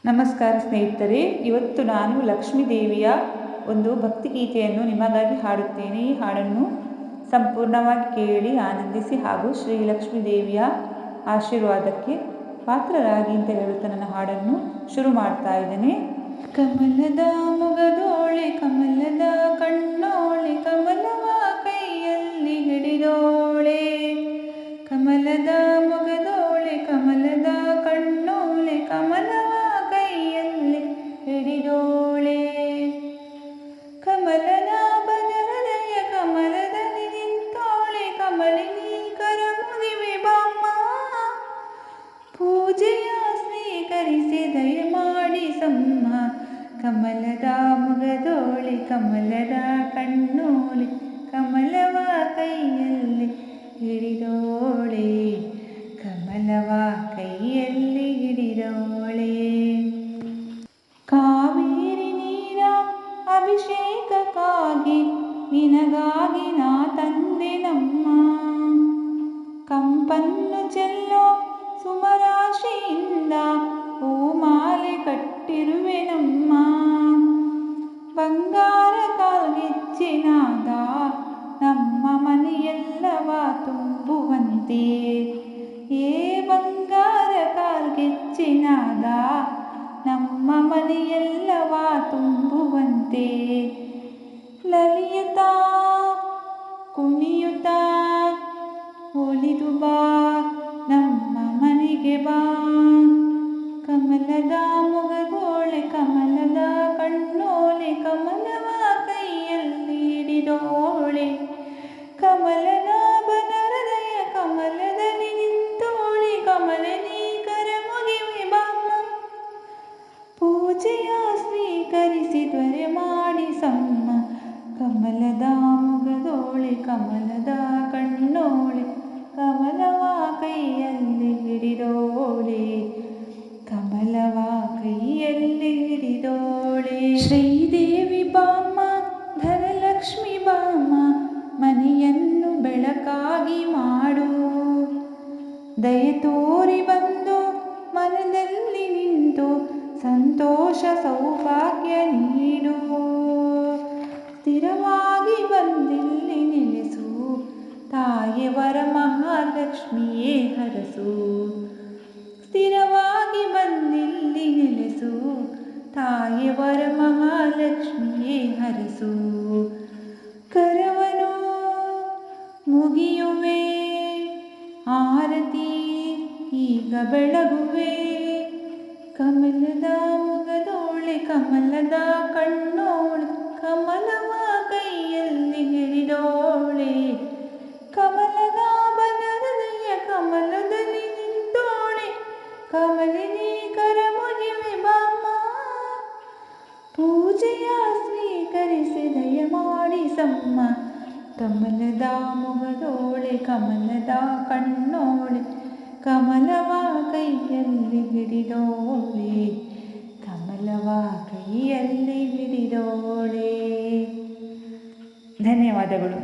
ನಮಸ್ಕಾರ ಸ್ನೇಹಿತರೆ, ಇವತ್ತು ನಾನು ಲಕ್ಷ್ಮೀ ದೇವಿಯ ಒಂದು ಭಕ್ತಿಗೀತೆಯನ್ನು ನಿಮಗಾಗಿ ಹಾಡುತ್ತೇನೆ. ಈ ಹಾಡನ್ನು ಸಂಪೂರ್ಣವಾಗಿ ಕೇಳಿ ಆನಂದಿಸಿ ಹಾಗೂ ಶ್ರೀ ಲಕ್ಷ್ಮೀ ದೇವಿಯ ಆಶೀರ್ವಾದಕ್ಕೆ ಪಾತ್ರರಾಗಿ ಅಂತ ಹೇಳುತ್ತಾ ನನ್ನ ಹಾಡನ್ನು ಶುರು ಮಾಡ್ತಾ ಇದ್ದೇನೆ. ಕಮಲದ ಮೊಗದೋಳೆ, ಕಮಲದ ಕಣ್ಣೋಳೆ, ಕಮಲವ ಕೈಯಲ್ಲಿ ಹಿಡಿದೋಳೆ. ಕಮಲದ ಮೊಗದೋಳೆ, ಕಮಲದ ಕಣ್ಣೋಳೆ, ಕಮಲವ ಕೈಯಲ್ಲಿ ಹಿಡಿದೋಳೆ. ಕಮಲದ ಬದರದಯ ಕಮಲದಲ್ಲಿ ನಿಂತೋಳೆ, ಕಮಲಿನಿ ಕರಮುಗಿವೆ ಬಾಮ್ಮ. ಪೂಜೆಯ ಸ್ವೀಕರಿಸಿ ದಯಮಾಡಿ ಸಮ್ಮ. ಕಮಲದ ಮೊಗದೋಳೆ, ಕಮಲದ ಕಣ್ಣೋಳೆ, ಕಮಲವ ಕೈಯಲ್ಲಿ ಹಿಡಿದೋಳೆ. ಕಮಲವ ಕೈಯಲ್ಲಿ ಹಿಡಿದೋಳೆ. ಕಾವೇರಿ ನೀರ ಅಭಿಷೇಕಕ್ಕಾಗಿ ನಿನಗಾಗಿ ನಾ ತಂದೆ ನಮ್ಮ. ಕಂಪನ್ನು ಚೆಲ್ಲೋ ಸುಮರಾಶಿಯಿಂದ ಹೂಮಾಲೆ ಕಟ್ಟಿರುವೆ ನಮ್ಮ. ಬಂಗಾರ ಕಾಲ್ಗೆಜ್ಜೆನಾದ ನಮ್ಮ ಮನೆಯೆಲ್ಲವ ತುಂಬುವಂತೆ. ಏ ಬಂಗಾರ ಕಾಲ್ಗೆಜ್ಜೆನಾದ ನಮ್ಮ ಮನೆಯೆಲ್ಲವ ತುಂಬುವಂತೆ. ಲಲಿಯುತ್ತಾ ಕುಣಿಯುತ್ತಾ ಒಲಿದು ಬಾ ನಮ್ಮ ಮನೆಗೆ ಬಾ. ಕಮಲದ ಮೊಗದೋಳೆ, ಕಮಲದ ಕಣ್ಣೋಳೆ, ಕಮಲವ ಕೈಯಲ್ಲಿ ಹಿಡಿದೋಳೆ. ಕಮಲದ ಬನಹೃದಯ ಕಮಲದಲ್ಲಿ ನಿಂತೋಳೆ, ಕಮಲಿನಿ ಕರಮುಗಿವೆ ಬಾಮ್ಮ. ಪೂಜೆಯ ಸ್ವೀಕರಿಸಿ ತ್ವರೆ ಮಾಡಿ ಸಮ್ಮ. ಕಮಲದ ಮೊಗದೋಳೆ, ಕಮಲದ ಕಣ್ಣೋಳೆ, ಕಮಲವ ಕೈಯಲ್ಲಿ ಹಿಡಿದೋಳೆ. ಕಮಲವ ಕೈಯಲ್ಲಿ ಹಿಡಿದೋಳೆ. ಶ್ರೀದೇವಿ ಬಾಮ್ಮ, ಧನಲಕ್ಷ್ಮಿ ಬಾಮ್ಮ, ಮನೆಯನ್ನು ಬೆಳಕಾಗಿ ಮಾಡು. ದಯೆ ತೋರಿ ಬಂದು ಮನದಲ್ಲಿ ನಿಂತು ಸಂತೋಷ ಸೌಭಾಗ್ಯ ನೀಡು. ಸ್ಥಿರವಾಗಿ ಬಂದಿಲ್ಲಿ ನೆಲೆಸು, ತಾಯಿ ವರ ಮಹಾಲಕ್ಷ್ಮಿಯೇ ಹರಸು. ಸ್ಥಿರವಾಗಿ ಬಂದಿಲ್ಲಿ ನೆಲೆಸು, ತಾಯಿ ವರ ಮಹಾಲಕ್ಷ್ಮಿಯೇ ಹರಸು. ಕರವನು ಮುಗಿಯುವೆ, ಆರತಿ ಈಗ ಬೆಳಗುವೆ. ಕಮಲದ ಮೊಗದೋಳೆ, ಕಮಲದ ಕಣ್ಣೋಳೆ, ಕಮಲವ ಕೈಯಲ್ಲಿ ಹಿಡಿದೋಳೆ. ಕಮಲದ ಬನಹೃದಯ ಕಮಲದಲ್ಲಿ ನಿಂತೋಳೆ, ಕಮಲಿನಿ ಕರಮುಗಿವೆ ಬಾಮ್ಮ. ಪೂಜೆಯ ಸ್ವೀಕರಿಸಿ ದಯಮಾಡಿ ಸಮ್ಮ. ಕಮಲದ ಮೊಗದೋಳೆ, ಕಮಲದ ಕಣ್ಣೋಳೆ, ಕಮಲವ ಕೈಯಲ್ಲಿ ಹಿಡಿದೋಳೆ. ಕಮಲವ ಕೈಯಲ್ಲಿ ಹಿಡಿದೋಳೆ. ಧನ್ಯವಾದಗಳು.